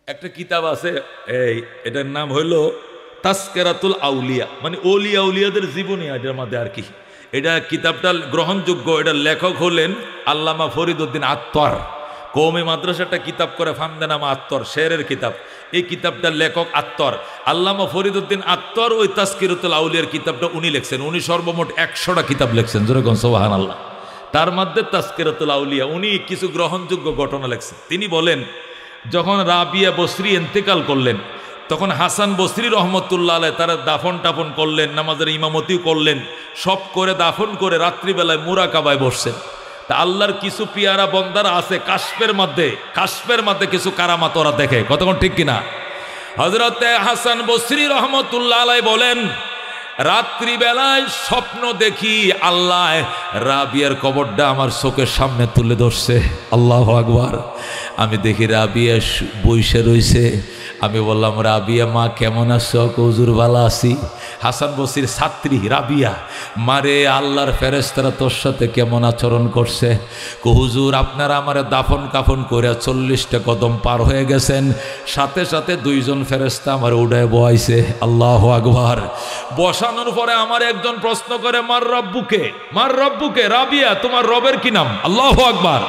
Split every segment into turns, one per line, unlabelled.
একটা কিতাব আছে, এটার নাম হইল তাসকিরাতুল আউলিয়া, মানে ওলিয়া উলিয়াদের জীবনী এটার মধ্যে আর কি। এটা কিতাবটা গ্রহণযোগ্য। এটার লেখক হলেন আল্লামা ফরিদউদ্দিন আত্তার। কওমি মাদ্রাসা একটা কিতাব করে ফান্দে নামা আত্তার, শেরের কিতাব। এই কিতাবটার লেখক আত্তার, আল্লামা ফরিদউদ্দিন আত্তার। ওই তাসকিরাতুল আউলিয়ার কিতাবটা উনি লিখছেন। উনি সর্বমোট 100টা কিতাব লিখছেন, যেরকম সুবহানাল্লাহ। তার মধ্যে তাসকিরাতুল আউলিয়া, উনি কিছু গ্রহণযোগ্য ঘটনা লিখছেন। তিনি বলেন, যখন রাবিয়া বসরি ইন্তেকাল করলেন, তখন হাসান বসরি রহমতুল্লাহ আলাইহি তারা দাফন টাফন করলেন, নামাজের ইমামতিও করলেন, সব করে দাফন করে রাত্রিবেলায় মুরাকাবায় বসছেন। তা আল্লাহর কিছু পিয়ারা বন্দারা আছে কাশফের মধ্যে কিছু কারামাত ওরা দেখে, কতক্ষণ ঠিক কিনা। হযরতে হাসান বসরি রহমতুল্লাহ আলাইহি বলেন, রাত্রিবেলায় স্বপ্ন দেখি আল্লাহ রাবিয়ার কবরটা আমার চোখের সামনে তুলে ধরছে। আল্লাহু আকবার। আমি দেখি রাবিয়া বইসে রইছে। আমি বললাম, রাবিয়া মা কেমন আছো? হুজুর ভালো আছি। হাসান বসরির ছাত্রী রাবিয়া, মারে আল্লাহর ফেরেশতারা তোর সাথে কেমন আচরণ করছে? হুজুর আপনারা আমারে দাফন কাফন করে 40টা কদম পার হয়ে গেছেন, সাথে সাথে 2জন ফেরেশতা আমার উড়ায় বয়াইছে। আল্লাহু আকবার। বসানোর পরে আমার একজন প্রশ্ন করে, মার রব্বুকে? রাবিয়া তোমার রবের কি নাম? আল্লাহু আকবার।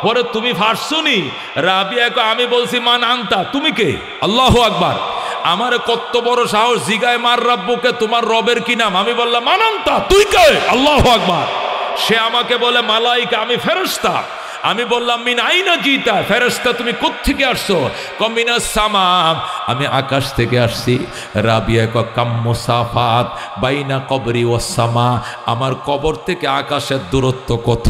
পরে তুমি ফারসুনি? রাবিয়া কো আমি বলছি মান আনতা, তুমি কে? আল্লাহু আকবার। আমার কত বড় সাহস, জিগায় মার রব্বুকে তোমার রবের কি নাম? আমি বললাম মান আনতা, তুই কে? আল্লাহু আকবার। সে আমাকে বলে মালাইকা, আমি ফেরেশতা। আমি বললাম মিন আইনা জিতা, ফেরেশতা তুমি কোত্থেকে আসছো? কমিনাস সামা, আমি আকাশ থেকে আসছি। রাবিয়া ক কাম মুসাফাত বাইনা কবরি ওয়াস সামা, আমার কবর থেকে আকাশের দূরত্ব কত?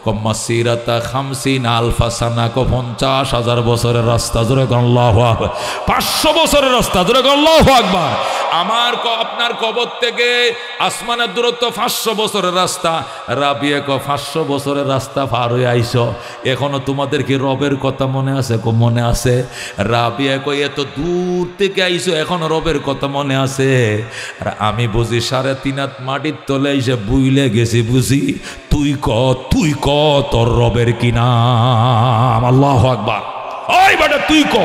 কম্মাসিরাতা 50 আলফা সানা, 50,000 বছরের রাস্তা। জোরে আল্লাহু আকবার। 500 বছরের রাস্তা। জোরে আল্লাহু আকবার। আপনার কবর থেকে আসমানের দূরত্ব 500 বছরের রাস্তা। রাবিয়া ক 500 বছরের রাস্তা পার হয়ে আইছো, এখনো তোমাদের কি রবের কথা মনে আছে? মনে আছে। রাবিয়া ক এত দূর থেকে আইছো, এখনো রবের কথা মনে আছে? আর আমি বুঝি 3.5 হাত মাটির তলে এসে বুইলে গেছি বুঝি। তুই ক তোর রবের কি নাম? আল্লাহু আকবার। ওই বেটা তুই ক।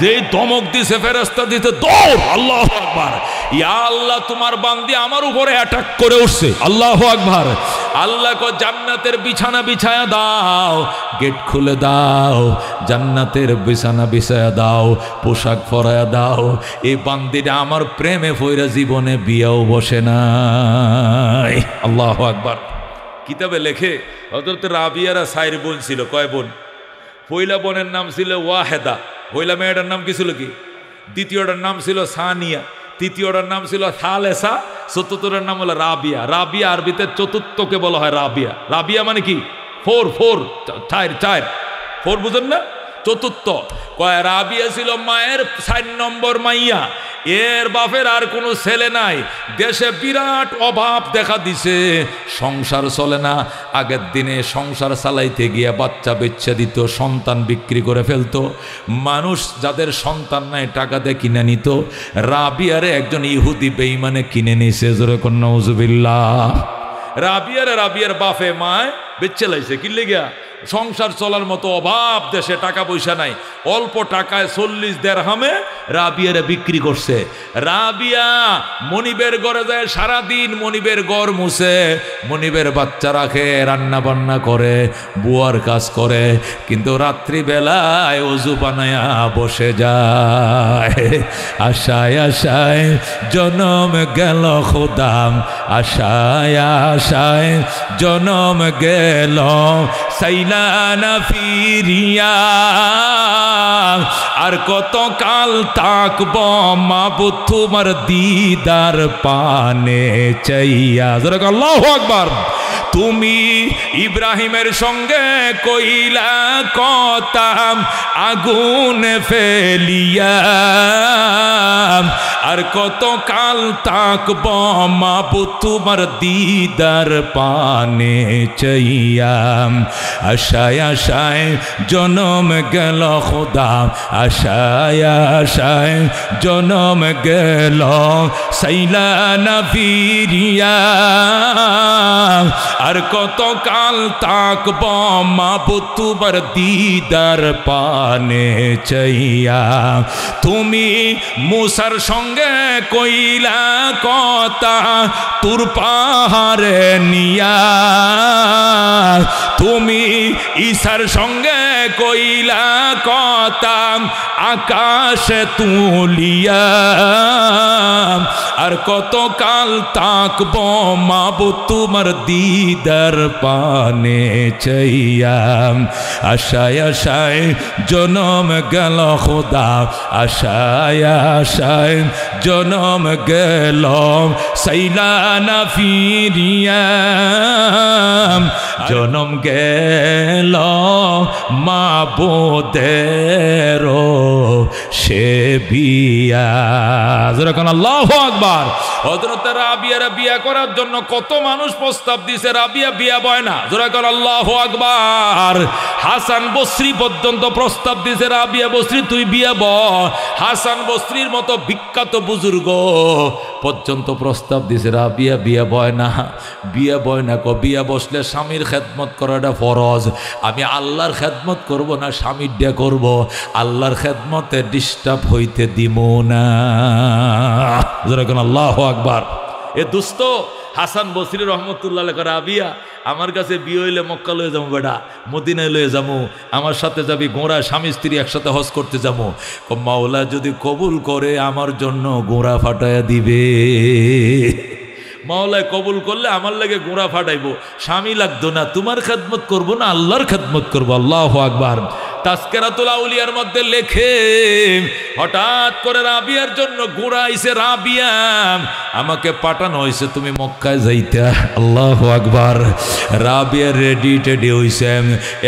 যে ধমক দিছে ফেরেশতা দিতে দৌড়। আল্লাহু আকবার। ইয়া আল্লাহ তোমার বান্দি আমার উপরে অ্যাটাক করে উঠছে। আল্লাহু আকবার। আল্লাহ কো জান্নাতের বিছানা বিছায়া দাও, গেট খুলে দাও, জান্নাতের বিছানা বিছায়া দাও, পোশাক পরায়া দাও। এই বান্দিটা আমার প্রেমে পইরা জীবনে বিয়েও বসে নাই। আল্লাহু আকবার। কিতাবে লেখে হযরত রাবিয়ারা 4 বোন ছিল। কয় বোন? পয়লা বোনের নাম ছিল ওয়াহেদা, পয়লা মেয়েটার নাম কি ছিল কি? দ্বিতীয়টার নাম ছিল সানিয়া, তৃতীয়টার নাম ছিল সালেসা, চতুর্থটার নাম হলো রাবিয়া। রাবিয়া আরবিতে চতুর্থকে বলা হয় রাবিয়া। রাবিয়া মানে কি? 4 বুঝেন না? চতুর্থ। কয় রাবিয়া ছিল মায়ের 4 নম্বর মাইয়া। এর বাপের আর কোনো ছেলে নাই। দেশে বিরাট অভাব দেখা দিছে, সংসার চলে না। আগের দিনে সংসার চালাইতে গিয়ে বাচ্চা বেচ্চা দিত, সন্তান বিক্রি করে ফেলতো। মানুষ যাদের সন্তান নাই টাকা দিয়ে কিনে নিত। রাবিয়ারে একজন ইহুদি বেঈমানে কিনে নিছে। জোরে কোন নাউজুবিল্লাহ। রাবিয়ার বাপে মায় বেচ্চে লাইছে। কি লেগিয়া? সংসার চলার মতো অভাব, দেশে টাকা পয়সা নাই। অল্প টাকায় 40 দিরহামে রাবিয়ারে বিক্রি করছে। রাবিয়া মনিবের ঘরে যায়, সারাদিন মনিবের ঘর মুছে, মনিবের বাচ্চা রাখে, রান্না বান্না করে, বুয়ার কাজ করে। কিন্তু রাত্রিবেলায় ওযু বানায়া বসে যায়। আশায় আশায় জনম গেল খোদাম, আশায় আশায় জনম গেল, সাইলানা ফিরিয়া। আর কত কাল তাকব মাবুদ তোমার দিদার পানে চাইয়া। আল্লাহু আকবার। তুমি ইব্রাহিমের সঙ্গে কইলা কথা, আগুন ফেলিয়া। আর কত কাল তাকব মাবুদ তোমার দিদার পানে চাইয়া আশায় আশায় জনম গেল খোদা আশায় আশায় জনম গেল সাইলা নবীরিয়া আর কত কাল তাকব মাবুদ তোমার দিদার পানে চাইয়া তুমি মুসার সঙ্গে কইলা কথা তুর পাহাড়ে নিয়া তুমি ঈশার সঙ্গে কইলা কথা আকাশে তুলিয়া আর কত কাল তাকব মাবুদ তোমার দিদার পানে চাইয়া আশায় আশায় জনম গেল খোদা আশায় আশায় জনম গেল সাইলা না ফিরিয়া জনম গেল মাবুদের সে বিয়া যেরকম আল্লাহু আকবার। হযরত রাবিয়ার বিয়া করার জন্য কত মানুষ প্রস্তাব দিয়েছে, রাবিয়া বিয়া বয় না, যেরকম আল্লাহু আকবার। হাসান বসরি পর্যন্ত প্রস্তাব দিয়েছে, রাবিয়া বসরি তুই বিয়া ব। হাসান বসরির মতো বিখ্যাত বুজুর্গ পর্যন্ত প্রস্তাব দিয়েছে, রাবিয়া বিয়া বয় না, বিয়া বয় না। বিয়া বসলে স্বামীর খেদমত করাটা ফরজ, আমি আল্লাহর খেদমত করব না স্বামীর দিয়া করব, আল্লাহর খেদমতে ডিস্টার্ব হইতে দিব না। যেরকম আল্লাহু আকবার। এ দুস্থ হাসান বসরি রহমতুল্লাহ রাবিয়া আমার কাছে বিয়ে হইলে মক্কা লয়ে যাবো, বেটা মদিনায় লয়ে যাবো, আমার সাথে যাবি, গোড়া স্বামী স্ত্রী একসাথে হজ করতে যাবো। মাওলা যদি কবুল করে আমার জন্য গোড়া ফাটায়া দিবে, মাওলায় কবুল করলে আমার লাগে গোড়া ফাটাইবো, স্বামী লাগতো না, তোমার খেদমত করবো না আল্লাহর খেদমত করবো। আল্লাহু আকবার। তাজকিরাতুল আউলিয়ার মধ্যে লেখে হঠাৎ করে রাবিয়ার জন্য গোড়া আইছে, রাবিয়া আমাকে পাঠানো হয়েছে তুমি মক্কায় যাইতা। আল্লাহু আকবার। রাবিয়া রেডি টেডি হইছে,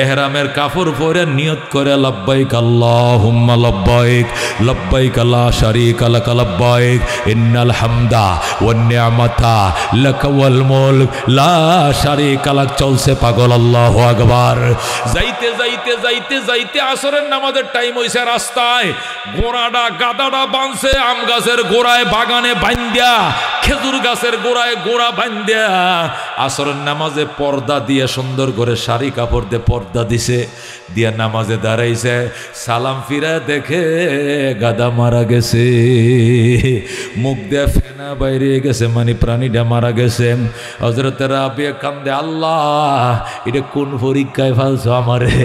এহরামের কাপড় পরে নিয়ত করে লব্বাইক আল্লাহুম্মা লব্বাইক লব্বাইক লা শারীকা লাক লব্বাইক ইন্নাল হামদা ওয়ান নি'মাতা লাক ওয়াল মুলক লা শারীকা লাক চলছে পাগল। আল্লাহু আকবার। যাইতে যাইতে যাইতে যাইতে আসরের নামাজের টাইম হইছে, রাস্তায় গোড়াটা গাদাটা বাঁধছে আম গাছের গোড়ায়, বাগানে বান্ধিয়া, খেজুর গাছের গোড়ায় গোড়া বান্ধিয়া আসরের নামাজে পর্দা দিয়ে সুন্দর করে শাড়ি কাপড় দিয়ে পর্দা দিছে, দিয়া নামাজে দাঁড়াইছে। সালাম ফিরা দেখে গাদা মারা গেছে, মুখ দিয়ে ফেনা বাইরে গেছে, মানে প্রাণীটা মারা গেছে। হযরত রাবিয়া কান্দে, আল্লাহ এটা কোন পরীক্ষায় ফেলছো আমারে,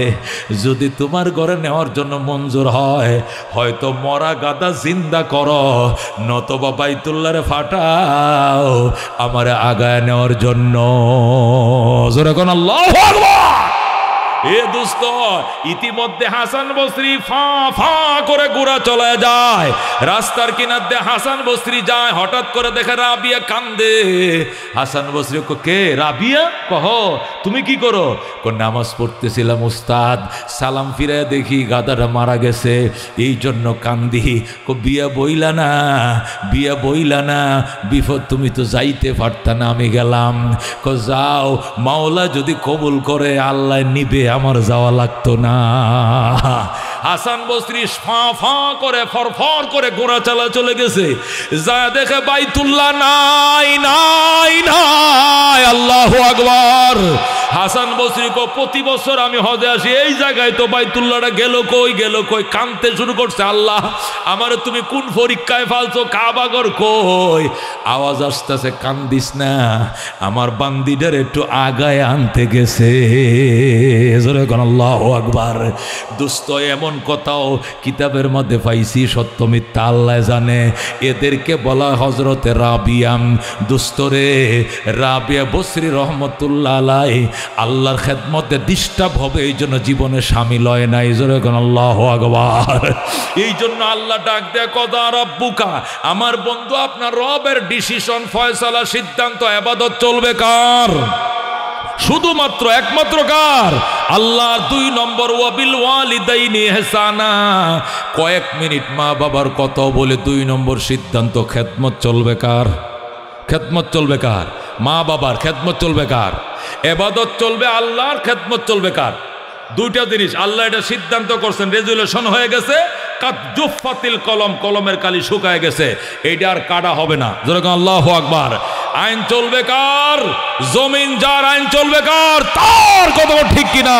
যদি তোমার ঘরে নেওয়ার জন্য মঞ্জুর হয় হয়তো মরা গাদা জিন্দা করো, নতবা বাইতুল্লাহরে ফাটাও আমারে আগায় নেওয়ার জন্য। জোরে কোন আল্লাহু আকবার। এ দোস্ত, ইতিমধ্যে হাসান বসরি ফা ফা করে গোড়া চলে যায়, রাস্তার কিনার দিয়ে হাসান বসরি যায়, হঠাৎ করে দেখে রাবিয়া কান্দে। হাসান বসরি কে? রাবিয়া। কহ তুমি কি করো? নামাজ পড়তেছিলাম উস্তাদ, সালাম ফিরে দেখি গাদাটা মারা গেছে, এই জন্য কান্দি। বিয়া বইলা না, বিয়া বইলা না, বিপদ তুমি তো যাইতে পারতা না, আমি গেলাম। যাও, মাওলা যদি কবুল করে আল্লাহ নিবে, আমার যাওয়া লাগতো না। হাসান বসরি ফা ফা করে ফরফর করে গোড়া চালা চলে গেছে, যা দেখে বাইতুল্লাহ নাই নাই নাই। আল্লাহু আকবার। হাসান বসরি কো প্রতি বছর আমি হজে আসি, এই জায়গায় তো বাইতুল্লাহটা গেল কই গেল কই, কাঁদতে শুরু করছে, আল্লাহ আমার তুমি কোন পরীক্ষায় ফালছো, কাবাগর কই। আওয়াজ আসতেছে, কান্দিস না, আমার বান্দিটার একটু আগায় আনতে গেছে। আল্লাহু আকবার। দোস্ত, এমন কথাও কিতাবের মধ্যে পাইছি, সত্য মিথ্যা আল্লাহ জানে। এদেরকে বলা হযরতে রাবিয়াম। দোস্তরে, রাবিয়া বসরি রহমতুল্লাহ আলাইহি আল্লাহর খেদমতে ডিস্টার্ব হবে এই জন্য জীবনে শামিল হয় নাই। জোরে কোন আল্লাহু আকবার। এই জন্য আল্লাহ ডাক দেয়, কদা রাব্বুকা, আমার বন্ধু আপনার রবের ডিসিশন, ফয়সালা, সিদ্ধান্ত, ইবাদত চলবে কার? শুধুমাত্র একমাত্র কার? আল্লাহর। 2 নম্বর ওয়াবিল ওয়ালিদাইনি ইহসানা, কয়েক মিনিট মা বাবার কথা বলে 2 নম্বর সিদ্ধান্ত, খেদমত চলবে কার? খেদমত চলবে কার? মা বাবার। খেদমত চলবে কার? ইবাদত চলবে আল্লাহর, খেদমত চলবে কার? 2টা জিনিস আল্লাহ এটা সিদ্ধান্ত করছেন, রেজুলেশন হয়ে গেছে। জুফাতিল কলম, কলমের কালি শুকায় গেছে, এইটা আর কাটা হবে না। যেরকম আল্লাহু আকবার। আইন চলবে কার? জমিন যার আইন চলবে কার? তার। কত ঠিক কিনা?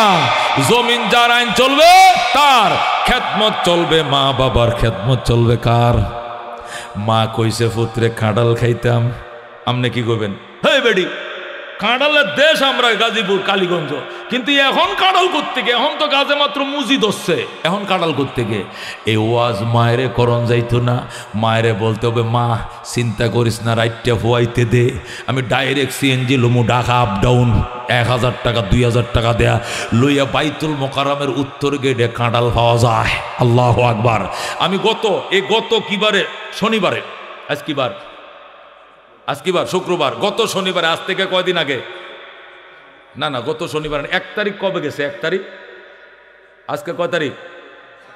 জমিন যার আইন চলবে তার। খেদমত চলবে মা বাবার। খেদমত চলবে কার? মা কইছে পুত্রে কাঁঠাল খাইতাম, আপনি কি করবেন? হে বেডি, কাঁঠালের দেশ আমরা গাজীপুর কালীগঞ্জ, কিন্তু এখন কাঁঠাল করতেকে, এখন তো গাছে মাত্র মুজি ধরছে, এখন কাঁঠাল করতেকে। এই ওয়াজ মায়েরে করণ যাইতো না, মায়েরে বলতে হবে মা চিন্তা করিস না, রাইটটা ফুয়াইতে দে, আমি ডাইরেক্ট সিএনজি লুমু ঢাকা আপ ডাউন, 1000 টাকা 2000 টাকা দেয়া লইয়া বাইতুল মোকাররমের উত্তর গেটে কাঁঠাল পাওয়া যায়। আল্লাহু আকবার। আমি গত কিবারে? শনিবারে। আজ কি বার? আজ কি বার? শুক্রবার। গত শনিবারে, আজ থেকে কয়দিন আগে, না গত শনিবার 1 তারিখ কবে গেছে? 1 তারিখ। আজকে কয় তারিখ?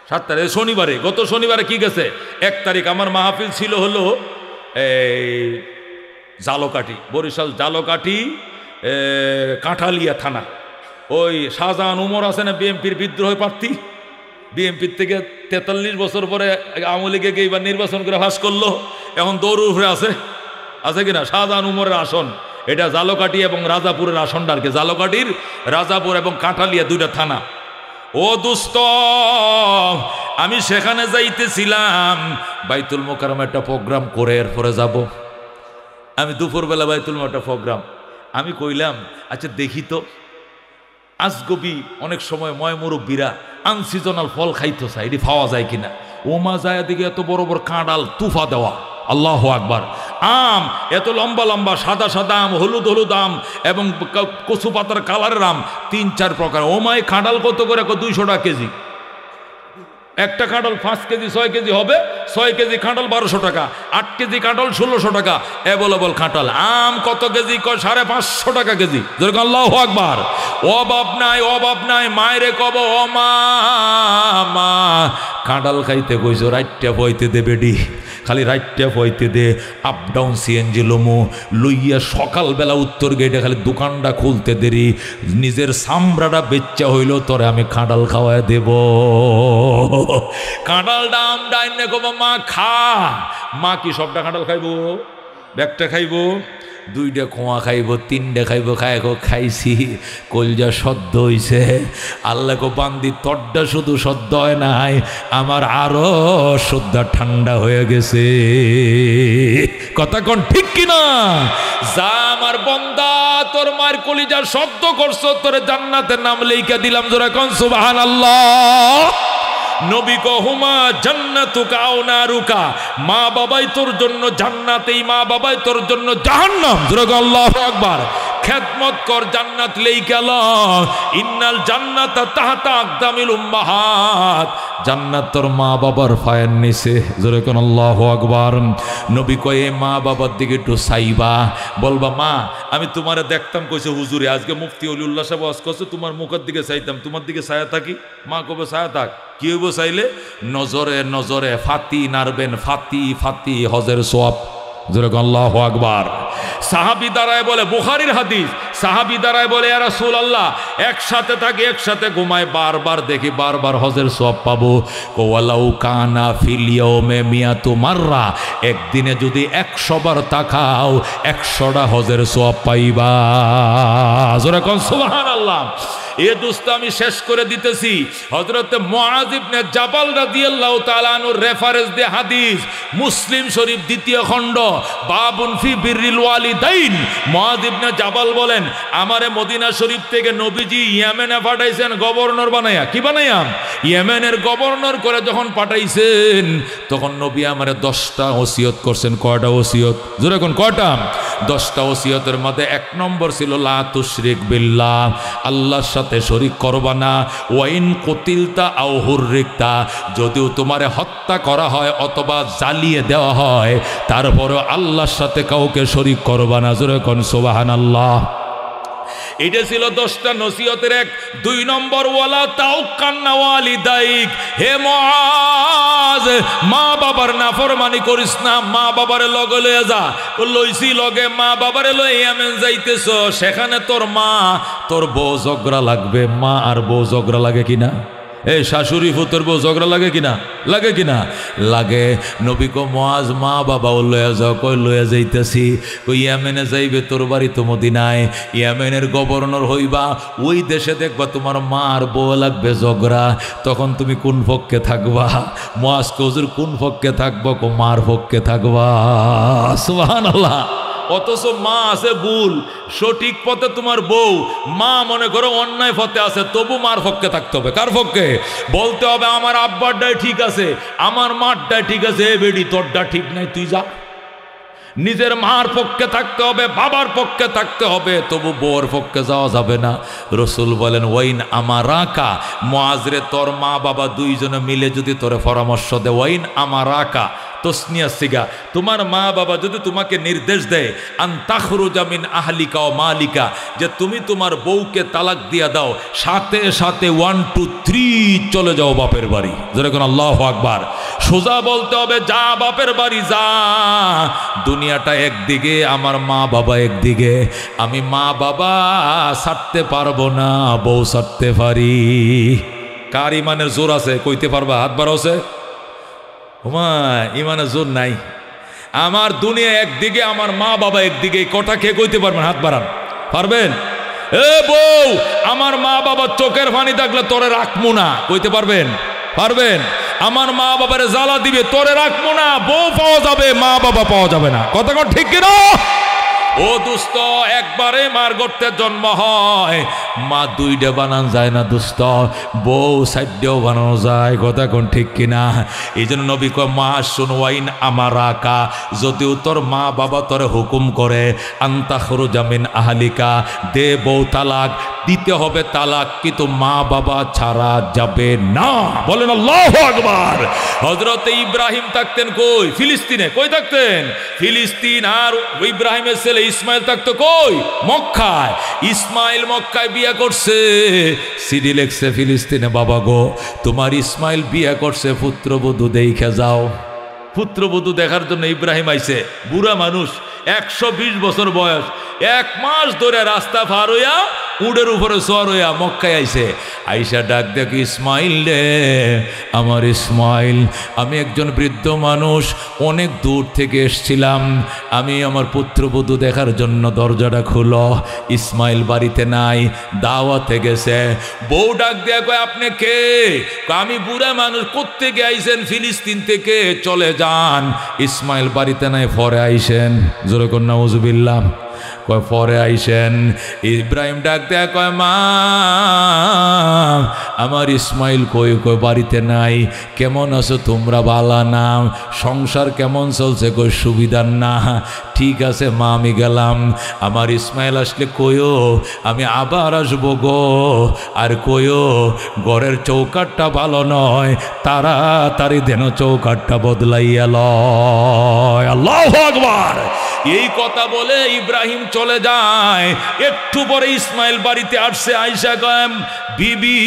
7 তারিখ। শনিবারে, গত শনিবারে কি গেছে? 1 তারিখ। আমার মাহফিল ছিল হলো এই জালকাঠি, বরিশাল জালকাঠি, কাঁঠালিয়া থানা। ওই শাহজাহান উমর আছে না, বিএনপির বিদ্রোহ প্রার্থী, বিএনপির থেকে 43 বছর পরে আওয়ামী লীগে গিয়ে এবার নির্বাচন করে ফাঁস করলো, এখন দৌড় উঠে আছে কিনা? শাহজাহান উমরের আসন এটা, জালকাঠি এবং রাজাপুরের আসনটা আর কি। জালকাঠির, রাজাপুর এবং কাঁঠালিয়া 2টা থানা। ও দোস্ত, আমি সেখানে যাইতেছিলাম, বাইতুল মোকাররমে একটা প্রোগ্রাম করে এরপরে যাব। আমি দুপুরবেলা বাইতুল মোকাররমে একটা প্রোগ্রাম, আমি কইলাম আচ্ছা দেখি তো, আজগবি অনেক সময় ময় মুরব্বীরা আনসিজনাল ফল খাইতে চায়, এটি পাওয়া যায় কিনা। ওমা যায় দিকে এত বড় বড় কাঁঠাল তুফা দেওয়া। আল্লাহু আকবার। আম এত লম্বা লম্বা, সাদা সাদা আম, হলুদ হলুদ আম এবং কচু পাতার কালারের আম, 3-4 প্রকার। ওমায় কাঁঠাল কত করে? 200 টাকা কেজি। একটা কাঁঠাল 5 কেজি 6 কেজি হবে, 6 কেজি কাঁঠাল 1200 টাকা, 8 কেজি কাঁঠাল 1600 টাকা। অ্যাভেলেবল কাঁঠাল। আম কত কেজি? 550 টাকা কেজি। যেরকম আল্লাহু আকবার। অভাব নাই, অভাব নাই। মায়েরে কব, ও মা, মা কাঁঠাল খাইতে কইছো, রাইটটা বইতে দে বেডি, খালি রাইটটা বইতে দে। আপ ডাউন সিএনজি লমু লইয়া সকালবেলা উত্তর গেটে খালি দোকানটা খুলতে দেরি, নিজের সামরাটা বেচ্চা হইল তোরে আমি কাঁঠাল খাওয়ায় দেব। কাঁঠাল দাম ডাইনে কব মা খা। মা কি সবটা কাঁঠাল খাইব? ব্যাগটা খাইব, 2টা খোয়া খাইব, 3টে খাইব। খাইছি, কলজা সদ্য হইছে। আল্লাহ কো বান্দি তড্ডা শুধু সদ্য হয় নাই, আমার আরো সদ্যা ঠান্ডা হয়ে গেছে। কথা কোন ঠিক কিনা? যা আমার বন্দা, তোর মার কলিজা সদ্য করছো, তোর জান্নাতের নাম লেখা দিলাম। জোরে কোন সুবহানাল্লাহ। নবী কহুমা জান্নাতুকা আও নারুকা, মা বাবাই তোর জন্য জান্নাত, এই মা বাবাই তোর জন্য জাহান্নাম। জোরে আল্লাহু আকবার। খেদমত কর, জান্নাত লেইকা ল। ইন্নাল জান্নাতা তাহতা আকদামিল উম্মাহাত, জান্নাত তোর মা বাবার পায়ের নিচে। জোরে কোন আল্লাহু আকবার। নবী কয়ে মা বাবার দিকে একটু চাইবা, বলবা মা আমি তোমারে দেখতাম, কইছে হুজুরে আজকে মুফতি অলিউল্লাহ সাহেব ওয়াজ করছে, তোমার মুখের দিকে চাইতাম, তোমার দিকে ছায়া থাকি। মা কবে ছায়া থাক, কি হইব চাইলে? নজরে নজরে ফাতি নারবেন, ফাতি ফাতি হজের সোয়াব। জোরে আল্লাহু আকবার। সাহাবী দাঁড়ায় বলে, বুখারীর হাদিস, সাহাবী দাঁড়ায় বলে ইয়া রাসূলুল্লাহ, একসাথে থাকি একসাথে ঘুমায়, বারবার দেখি বারবার হজের সওয়াব পাবো। ওয়ালাউ কানা ফিল ইয়াউমে মিয়াতু মাররা, একদিনে যদি 100 বার তাকাও 100টা হজের সওয়াব পাইবা। জোরে কোন সুবহানাল্লাহ। এ দোস্ত আমি শেষ করে দিতেছি। হযরত মুআয ইবনে জাবাল রাদিয়াল্লাহু তাআলা আনহুর রেফারেন্স দিয়ে হাদিস, মুসলিম শরীফ 2য় খণ্ড, বাবুন ফি বিররিল ওয়ালিদাইন। মুআয ইবনে জাবাল বলেন, আমারে মদিনা শরীফ থেকে নবীজি ইয়েমেনে পাঠাইছেন গভর্নর বানাইয়া। কি বানাইয়া? ইয়েমেনের গভর্নর করে যখন পাঠাইছেন, তখন নবী আমারে 10টা ওসিয়ত করছেন। কয়টা ওসিয়ত? জোরে কোন কয়টা? 10টা ওসিয়তের মধ্যে 1 নম্বর ছিল লা তুশরিক বিল্লাহ, আল্লাহর সাথে শরীক করবা না। ওয়াইন কুতিলতা আও হুররিকতা, যদিও তোমারে হত্যা করা হয় অথবা জ্বালিয়ে দেওয়া হয়, তারপরও আল্লাহর সাথে কাউকে শরীক করবা না। জোরে কোন সুবহানাল্লাহ। এটা ছিল 10টা নসিহতের এক। 2 নম্বর, ওয়ালা তাউক্কান্না ওয়ালিদাইক, হে মুআজ মা বাবার নাফরমানি করিস না, মা বাবারে লগে লয়ে যা। লইছি লগে, মা বাবারে লয়ে ইয়ামেন যাইতেছ, সেখানে তোর মা তোর বউ ঝগড়া লাগবে। মা আর বউ ঝগড়া লাগে কিনা? এই শাশুড়ি ফুতর বউ ঝগড়া লাগে কিনা? লাগে কিনা? লাগে। নবী কো মুআজ মা বাবা ও লয়া যাও। কই লয়া যাইতেছি? কই ইয়ামেনে যাইবে, তোর বাড়ি তো মদিনায়, ইয়ামেনের গভর্নর হইবা, ওই দেশে দেখবা তোমার মা আর বউ লাগবে ঝগড়া, তখন তুমি কোন পক্ষে থাকবা? মুআজ কো হুজুর কোন পক্ষে থাকবো? কো মার পক্ষে থাকবা। সুবহানাল্লাহ। অথচ মা আছে ভুল, সঠিক পথে তোমার বউ, মা মনে করো অন্যায় পথে আছে, তবু মার পক্ষে থাকতে হবে। কার পক্ষে? বলতে হবে আমার আব্বারটাই ঠিক আছে, আমার মারটাই ঠিক আছে, এ বেডি তোরটা ঠিক নাই, তুই যা। নিজের মার পক্ষে থাকতে হবে, বাবার পক্ষে থাকতে হবে, তবু বউর পক্ষে যাওয়া যাবে না। রসুল বলেন ওয়াইন আমারাকা, মুআজরে তোর মা বাবা দুইজনে মিলে যদি তোরে পরামর্শ দেয়, ওয়াইন আমারাকা তসনিয়া সিগা, তোমার মা বাবা যদি তোমাকে নির্দেশ দেয় আন তাখরুজা মিন আহলিকা ও মালিকা, যে তুমি তোমার বউকে তালাক দিয়া দাও, সাথে সাথে 1 2 3 চলে যাও বাপের বাড়ি। যেরকম আল্লাহু আকবার। সোজা বলতে হবে যা বাপের বাড়ি যা। দুনিয়াটা একদিকে, আমার মা বাবা একদিকে, আমি মা বাবা ছাড়তে পারবো না, বউ ছাড়তে পারি। কার ইমানের জোর আছে কইতে পারবা? হাত বাড়াওছে। ওমা ইমানের জোর নাই। আমার দুনিয়া একদিকে, আমার মা বাবা একদিকে, কটা কে কইতে পারবেন? হাত বাড়ান। পারবেন? এ বউ, আমার মা বাবার চোখের পানি থাকলে তোরে রাখবো না, কইতে পারবেন? পারবেন? আমার মা বাবারে জ্বালা দিবে, তোরে রাখবো না, বউ পাওয়া যাবে, মা বাবা পাওয়া যাবে না। কথা কন ঠিক কিনা? ও দোস্ত, একবারে মার গর্তে জন্ম হয়, মা 2টা বানান যায় না দোস্ত, বউ 4টাও বানানো যায়। কথা কোন ঠিক কিনা? এই জন্য নবী কয় মা শুন ওয়াইন আমারাকা, যদিও তোর মা বাবা তোরে হুকুম করে আন্তা খরুজা মিন আহলিকা, দে বউ তালাক, দিতে হবে তালাক, কিন্তু মা বাবা ছাড়া যাবে না। বলেন আল্লাহু আকবার। হযরত ইব্রাহিম থাকতেন কই? ফিলিস্তিনে। কই থাকতেন? ফিলিস্তিন। আর ইব্রাহিমের ছেলে ইসমাইল থাকতো কই? মক্কায়। ইসমাইল মক্কায় বিয়ে করছে, সিডি লেখছে ফিলিস্তিনে। বাবা গো, তোমার ইসমাইল বিয়ে করছে, পুত্রবধূ দেখে যাও। পুত্রবধূ দেখার জন্য ইব্রাহিম আইছে, বুড়া মানুষ, 120 বছর বয়স, 1 মাস ধরে রাস্তা পার হইয়া উডের উপরে সওয়ার হইয়া মক্কায় আইছে। আইসা ডাক দেখো, ইসমাইল রে, আমার ইসমাইল, আমি একজন বৃদ্ধ মানুষ, অনেক দূর থেকে এসছিলাম, আমি আমার পুত্রবধূ দেখার জন্য দরজাটা খুলো। ইসমাইল বাড়িতে নাই, দাওয়াতে গেছে। বউ ডাক দেয়া কয় আপনি কে? আমি বুড়া মানুষ। কোত্থেকে আইছেন? ফিলিস্তিন থেকে। চলে যান। ইসমাইল বাড়িতে নাই, পরে আইসেন। জোরে কর নাউজুবিল্লাহ। কয় পরে আইসেন। ইব্রাহিম ডাক দেয়া কয় মা, আমার ইসমাইল কই? কই বাড়িতে নাই। কেমন আছো তোমরা? বালা না। সংসার কেমন চলছে? কই সুবিধার না। ঠিক আছে মা, আমি গেলাম। আমার ইসমাইল আসলে কইও আমি আবার আসবো গো। আর কইও ঘরের চৌকাটটা ভালো নয়, তাড়াতাড়ি দেন চৌকাটটা বদলাইয়া লয়। আল্লাহু আকবার। এই কথা বলে ইব্রাহিম চলে যায়। একটু পরে ইসমাইল বাড়িতে আসছে। আইসা কয় বিবি,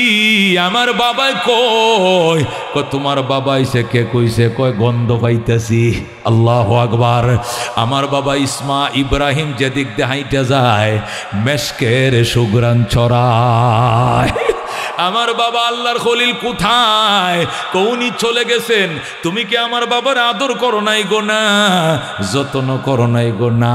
আমার বাবা কই? কয় তোমার বাবা আইছে। কে কইছে? কয় গন্ধ পাইতেছি। আল্লাহু আকবার। আমার বাবা ইব্রাহিম যেদিক দিয়ে হাইটা যায়, মেশকের সুগ্রাণ ছড়ায়। আমার বাবা আল্লাহর খলিল কোথায়? কৌনি চলে গেছেন। তুমি কি আমার বাবার আদর করো নাই গো? না। যত্ন করো নাই গো? না।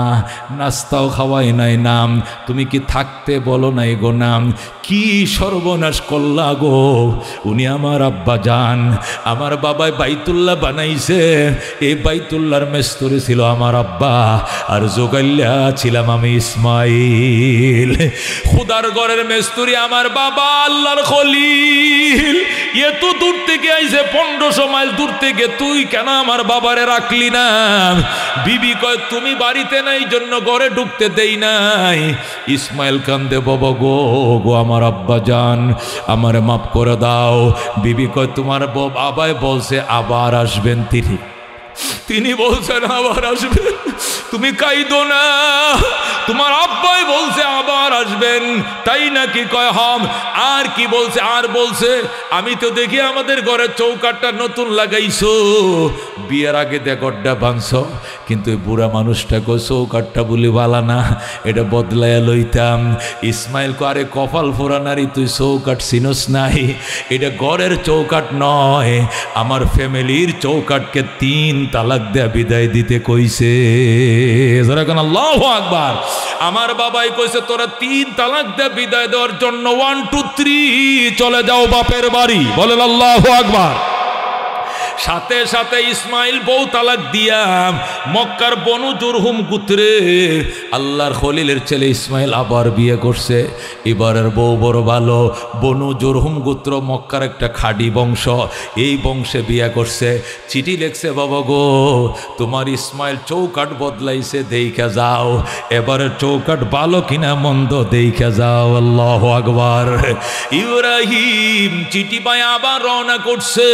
নাস্তাও খাওয়াই নাই নাম। তুমি কি থাকতে বলো নাই গো? নাম। কি সর্বনাশ করলা গো? উনি আমার আব্বা যান। আমার বাবাই বাইতুল্লাহ বানাইছে, এই বাইতুল্লাহর মেস্তরি ছিল আমার আব্বা, আর জোগাইল্লা ছিলাম আমি ইসমাইল। খুদার ঘরের মেস্তরি আমার বাবা আল্লাহর খলিল। এত দূর থেকে আইছে, 1500 মাইল দূর থেকে। তুই কেন আমার বাবারে রাখলি না? বিবি কয় তুমি বাড়িতে নাই জন্য ঘরে ঢুকতে দেই নাই। ইসমাইল কান্দে, বাবা গো, গো আমার আব্বা যান, আমারে মাফ করে দাও। বিবি কয় তোমার বাবাই বলছে আবার আসবেন তিনি বলছেন আবার আসবেন। তুমি কাইদো না, তোমার আব্বাই বলছে আবার আসবেন, তাই নাকি? কয় হাম। আর কি বলছে? আর বলছে আমি তো দেখি আমাদের ঘরের চৌকাঠটা নতুন লাগাইছো, বিয়ের আগে দেখড্ডা বাঁধছ, কিন্তু ওই বুড়া মানুষটা কো চৌকাঠটা বলি বালা না, এটা বদলাইয়া লইতাম। ইসমাইল কো আরে কপাল ফোরানারি, তুই চৌকাঠ চিনস নাই, এটা ঘরের চৌকাঠ নয়, আমার ফ্যামিলির চৌকাঠকে 3 তালাক দেয়া বিদায় দিতে কইছে। আল্লাহু আকবার। আমার বাবাই কইছে তোরা 3 তালাক দেয়া বিদায় দেওয়ার জন্য 1 2 3 চলে যাও বাপের বাড়ি। বলেন আল্লাহু আকবার। সাথে সাথে ইসমাইল বউ তালাক দিয়া মক্কার বনু জুরহুম গোত্রে আল্লাহর খলিলের ছেলে ইসমাইল আবার বিয়ে করছে। এবারের বউ বড় ভালো, বনু জুরহুম গোত্র মক্কার একটা খাঁটি বংশ, এই বংশে বিয়ে করছে। চিঠি লিখছে, বাবা গো তোমার ইসমাইল চৌকাঠ বদলাইছে, দেইখা যাও, এবারের চৌকাঠ ভালো কিনা মন্দ দেইখা যাও। আল্লাহু আকবার। ইব্রাহিম চিঠি পায় আবার রওনা করছে।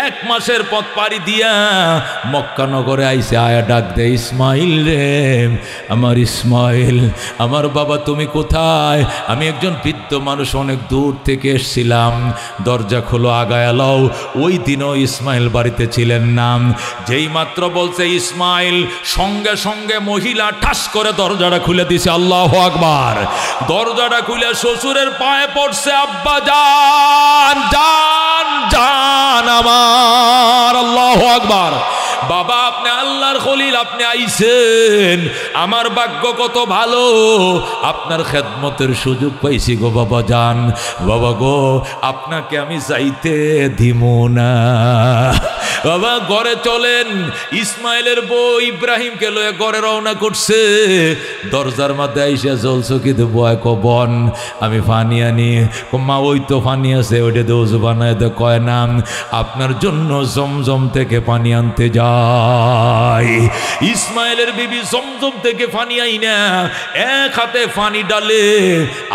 1 মাসের পথ পাড়ি দিয়া মক্কা নগরে আইসে, আয়া ডাক দে, ইসমাইল রে, আমার ইসমাইল, আমার বাবা তুমি কোথায়? আমি একজন বৃদ্ধ মানুষ, অনেক দূর থেকে এসছিলাম, দরজা খোলো, আগায় লও। ওই দিনও ইসমাইল বাড়িতে ছিলেন না। যেই মাত্র বলছে ইসমাইল, সঙ্গে সঙ্গে মহিলা ঠাস করে দরজাটা খুলে দিছে। আল্লাহু আকবার। দরজাটা খুলে শ্বশুরের পায়ে পড়ছে, আব্বা জান, জান, জান আমার। আল্লাহু আকবার। বাবা আপনি আল্লাহর খলিল, আপনি আইছেন, আমার ভাগ্য কত ভালো, আপনার খেদমতের সুযোগ পাইছি গো বাবা জান। বাবা গো আপনাকে আমি যাইতে দিমু না। বাবা ঘরে চলেন। ইসমাইলের বউ ইব্রাহিমকে লয়ে ঘরে রওনা করছে। দরজার মধ্যে আইসা জলচকিত বয় কো বন আমি পানি আনি। মা ওই তো পানি আছে, ওইটা দোজ বানায় দে। কয় নাম আপনার জন্য জমজম থেকে পানি আনতে যাই। ইসমাইলের বিবি জমজম থেকে পানি আইনা এক হাতে পানি ডালে,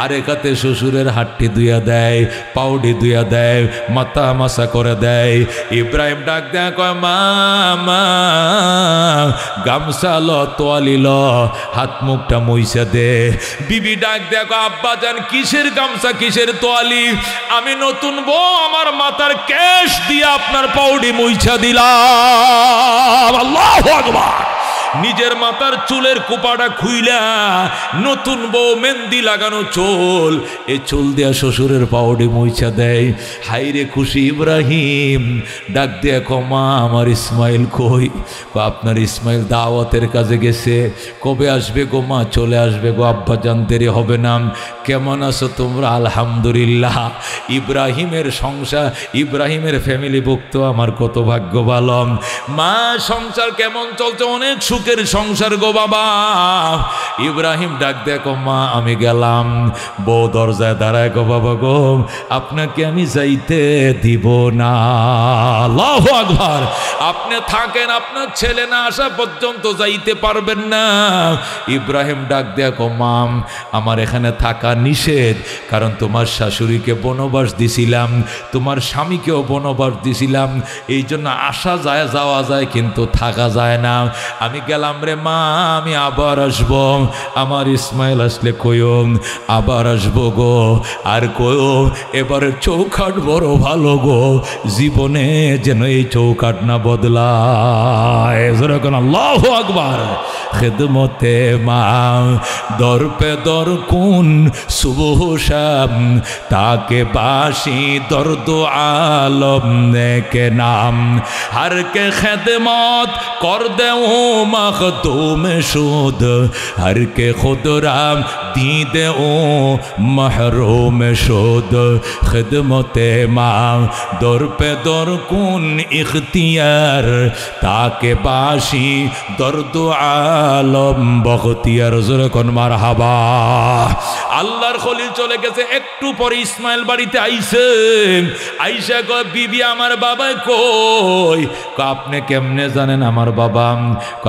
আরেক হাতে শ্বশুরের হাতটি ধুইয়া দেয়, পাউডি ধুইয়া দেয়, মাথা মাসা করে দেয়। ইব্রাহিম ডাক দেয়, কয় মা, মা গামছা ল, তোয়ালি ল, হাত মুখটা মুইসা দে। বিবি ডাক দেয়, আব্বা জান কিসের গামছা, কিসের তোয়ালি? আমি নতুন বউ, আমার মাথার কেশ দিয়ে আপনার পাউডি মুইছা দিলাম। আল্লাহু আকবার। নিজের মাথার চুলের কোপাটা খুইলা নতুন বউ মেহেন্দি লাগানো চুল, এই চুল দিয়া শ্বশুরের পাউডি মুইছা দেয়। হাইরে খুশি ইব্রাহিম। ডাক দিয়া কমা আমার ইসমাইল কই? আপনার ইসমাইল দাওয়াতের কাজে গেছে। কবে আসবে গো মা? চলে আসবে গো আব্বা জান, দেরি হবে না। কেমন আছো তোমরা? আলহামদুলিল্লাহ। ইব্রাহিমের সংসার, ইব্রাহিমের ফ্যামিলি ভুক্ত আমার কত ভাগ্য ভালো। মা সংসার কেমন চলছে? অনেক সুখের সংসার গো বাবা। ইব্রাহিম ডাক দেখো, মা আমি গেলাম। বউ দরজায় দাঁড়ায়, গো বাবা গো আপনাকে আমি যাইতে দিব না। আল্লাহু আকবার। আপনি থাকেন, আপনার ছেলে না আসা পর্যন্ত যাইতে পারবেন না। ইব্রাহিম ডাক দেখো, মা আমার এখানে থাকা নিষেধ, কারণ তোমার শাশুড়িকে বনবাস দিছিলাম, তোমার স্বামীকেও বনবাস দিছিলাম, এই জন্য আসা যায়, যাওয়া যায়, কিন্তু থাকা যায় না। আমি গেলাম রে মা, আমি আবার আসব। আমার ইসমাইল আসলে কইও আবার আসবো গো। আর কইও এবারে চৌকাঠ বড় ভালো গো, জীবনে যেন এই চৌকাঠ না বদলায়। যেরকম আল্লাহু আকবার। খেদমতে মা দর পে দর কুন সুবহ শাম, তাকে বাসি দর্দ আলম নেকে নাম, हर के खदमत कर दे मखदूम शुद, हर के खुद राम दी दे महरूम शुद। खिदमते माँ दर पे दर कुन इख्तियार, ताके बाशी दर्द आलम बख्तियार। जुरकन मारहाबा। আল্লাহর খলিল চলে গেছে। একটু পরে ইসমাইল বাড়িতে আইছে। আইসা কয়, বিবি আমার বাবা কই? আপনি কেমনে জানেন আমার বাবা?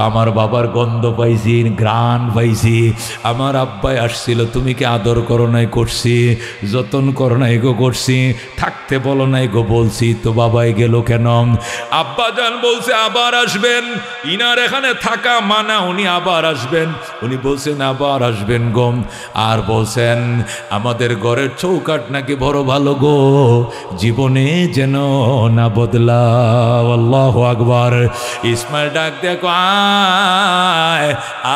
আমার বাবার গন্ধ পাইছি, ঘ্রাণ পাইছি। আমার আব্বাই আসছিল, তুমি কি আদর করো নাই? করছি। যতন করো নাই গো? করছি। থাকতে বলো নাই গো? বলছি। তো বাবাই গেল কেন? আব্বা আব্বাজান বলছে আবার আসবেন, ইনার এখানে থাকা মানা, উনি আবার আসবেন। উনি বলছেন আবার আসবেন গো, আর বলছেন আমাদের ঘরের চৌকাট নাকি বড় ভালো গো, জীবনে যেন না বদলাও। আল্লাহু আকবার। ইসমাইল ডাক দেখো, আয়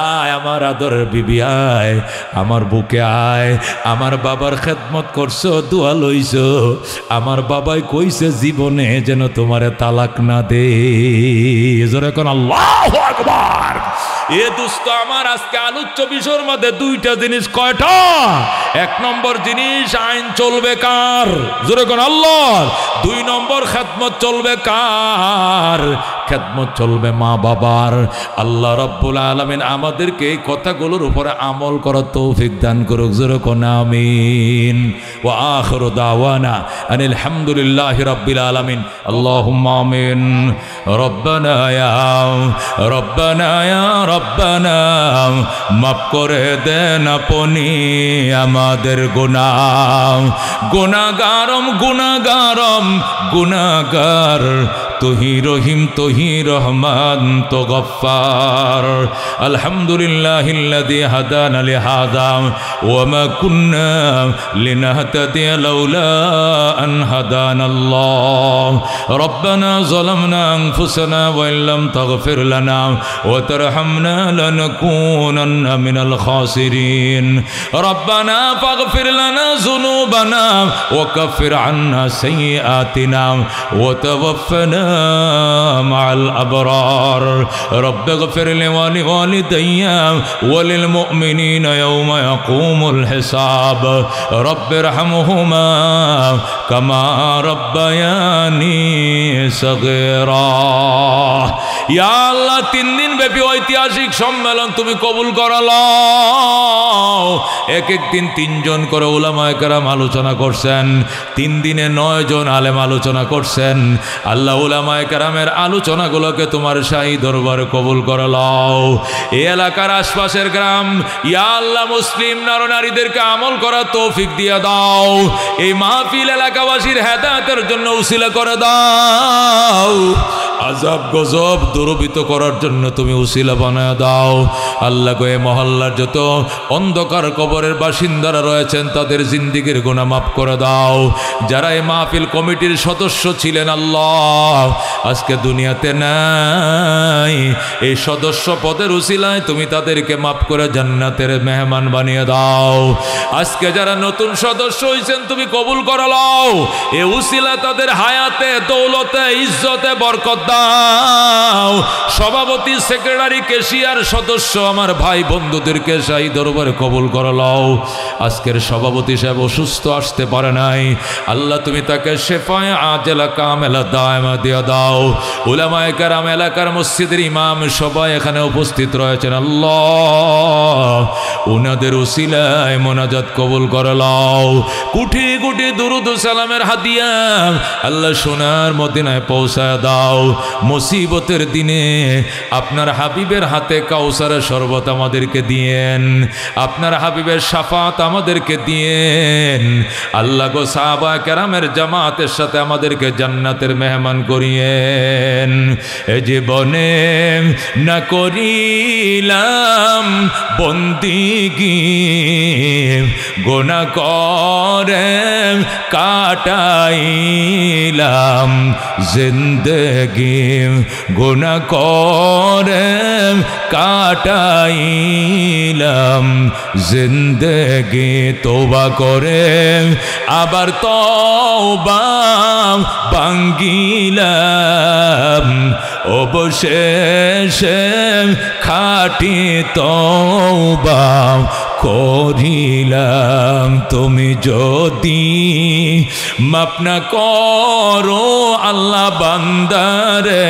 আয় আমার আদরের বিবি, আয় আমার বুকে আয়, আমার বাবার খেদমত করছো, দোয়া লইছো, আমার বাবাই কইছে জীবনে যেন তোমারে তালাক না দে। জোরে কোন আল্লাহু আকবার। এ দোস্ত আমার, আজকে আলোচ্য বিষয়ের মধ্যে দুইটা জিনিস। কয়টা? এক নম্বর জিনিস, আইন চলবে কার? জোরে কোন আল্লাহর। দুই নম্বর, খেদমত চলবে কার? খেদমত চলবে মা বাবার। আল্লাহ রাব্বুল আলামিন আমাদেরকে এই কথাগুলোর উপরে আমল করার তৌফিক দান করুক। জোরে কোন আমিন। ওয়া আখিরু দাওয়ানা আনিল হামদুলিল্লাহি রাব্বিল আলামিন। আল্লাহুম্মা আমিন। রব্বানা ইয়া রব্বানা মাফ করে দেন আপনি আমাদের গুনাহ। গুনাহগার তুহি রহিম তুহি রহমান তো গফফার। আলহামদুলিল্লাহিল্লাযী হাদানা লিহাযা ওয়া মা কুন্না লিনাহতাদিয়া লাউলা আন হাদানাল্লাহ। রব্বানা যালামনা আনফুসানা ওয়া ইল্লাম তাগফির লানা ওয়া তারহামনা লানাকুনান্না মিনাল খাসিরিন। রব্বানা ফাগফির লানা যুনুবানা ওয়া কাফির আন্না সাইয়্যাতিনা ওয়া তাওয়াফফানা মা'আল আবরার। রব্বি ইগফির লি ওয়া লিওয়ালিদাইয়া ওয়া লিল মুমিনিনা ইয়াওমা ইয়াকুমুল হিসাব। রব্বি ইরহামহুমা কামা রাব্বায়ানি সাগীরা। ইয়া আল্লাহ, 3 দিন ব্যাপী ঐতিহাসিক সম্মেলন তুমি কবুল করালাও। এক এক দিন 3 জন করে উলামায়ে কেরাম আলোচনা করছেন, 3 দিনে 9 জন আলেম আলোচনা করছেন। আল্লাহ উলামায়ে কেরামের আলোচনাগুলোকে তোমার শাহী দরবারে কবুল করালাও। এই এলাকার আশপাশের গ্রাম, ইয়া আল্লাহ, মুসলিম নরনারীদেরকে আমল করার তৌফিক দিয়ে দাও। এই মাহফিল এলাকাবাসীর হেদায়েতের জন্য উসিলা করে দাও। আযাব গজব দূরীভূত করার জন্য তুমি উসিলা বানায় দাও। আল্লাহ গো, এই মহল্লার যত অন্ধকার কবরের বাসিন্দারা রয়েছেন তাদের জিন্দেগির গুনাহ মাফ করে দাও। যারা এই মাহফিল কমিটির সদস্য ছিলেন আল্লাহ, আজকে দুনিয়াতে নাই, এই সদস্য পদের উসিলায় তুমি তাদেরকে মাফ করে জান্নাতের মেহমান বানিয়ে দাও। আজকে যারা নতুন সদস্য হয়েছেন তুমি কবুল করে নাও। এই উসিলা তাদের হায়াতে, দৌলতে, ইজ্জতে বরকত দাও। সভাপতি, সেক্রেটারি, ক্যাশিয়ার, সদস্য আমার ভাই বন্ধুদেরকে শাহী দরবারে কবুল করে নাও। আজকের সভাপতি সাহেব অসুস্থ, আসতে পারে নাই, আল্লাহ তুমি তাকে শেফায়ে আজেলা কামেলা দায়মা দিয়ে দাও। উলামায়ে কেরাম, এলাকার মসজিদের ইমাম সবাই এখানে উপস্থিত রয়েছেন আল্লাহ, উনাদের উসিলায় মোনাজাত কবুল করে নাও। কোটি কোটি দুরুদ ও সালামের হাদিয়া আল্লাহ সোনার মদিনায় পৌঁছায় দাও। মুসিবতের দিনে আপনার হাবিবের হাতে কাউসারের শরবত আমাদেরকে দিয়েন, আপনার হাবিবের শাফাত আমাদেরকে দিয়েন। আল্লাহ গো, সাহাবা কেরামের জামাতের সাথে আমাদেরকে জান্নাতের মেহমান করিয়েন। এ জীবনে না করিলাম বন্দিগি, গুনাহ করে কাটাইলাম জিন্দেগি, গুনাহ করে কাটাইলাম জিন্দেগি। তওবা করে আবার তওবা ভাঙ্গিলাম, অবশেষে খাঁটি তওবা করিলাম। তুমি যদি মাফ না করো আল্লাহ বান্দারে,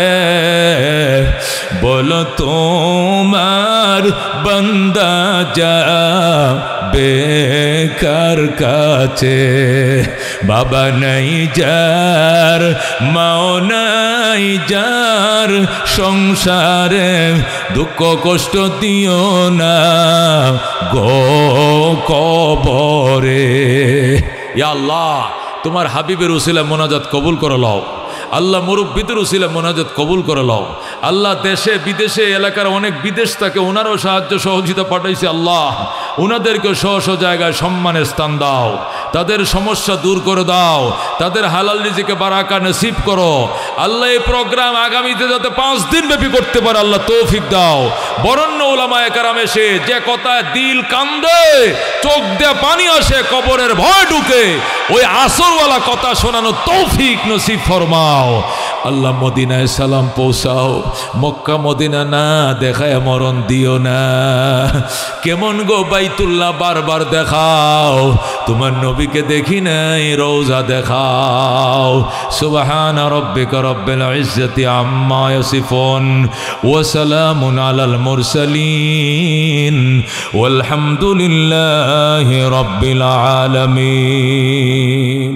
বলো তোমার বান্দা যাবে কার কাছে? বাবা নাই যার, মাও নাই যার, সংসারে দুঃখ কষ্ট দিও না গো কবরে। ইয়া আল্লাহ, তোমার হাবিবের উসিলা মোনাজাত কবুল করে লও। আল্লাহ মুরব্বিদের উসিলা মোনাজাত কবুল করে লও। আল্লাহ দেশে বিদেশে এলাকার অনেক বিদেশ থেকে ওনারও সাহায্য সহযোগিতা পাঠাইছে, আল্লাহ ওনাদেরকে স্ব স্ব জায়গায় সম্মানের স্থান দাও, তাদের সমস্যা দূর করে দাও, তাদের হালাল রিজিকে বারাকা নসিব করো। আল্লাহ এই প্রোগ্রাম আগামীতে যাতে 5 দিন ব্যাপী করতে পারে আল্লাহ তৌফিক দাও। বরেণ্য উলামায়ে কেরাম এসে যে কথা দিল কান্দে, চোখ দিয়ে পানি আসে, কবরের ভয় ঢুকে, ওই আসরওয়ালা কথা শোনানো তৌফিক নসিব ফরমাও। আল্লাহ মদিনায় সালাম পৌঁছাও, মক্কা মদিনা না দেখায় মরণ দিও না। কেমন গো বাইতুল্লাহ বারবার দেখাও, তোমার নবীকে দেখি নাই, রওজা দেখাও। সুবহানা রাব্বিকা রাব্বিল ইজ্জাতি আম্মা ইয়াসিফুন ওয়া সালামুন আলাল মুরসালিন ওয়ালহামদুলিল্লাহি রাব্বিল আলামিন।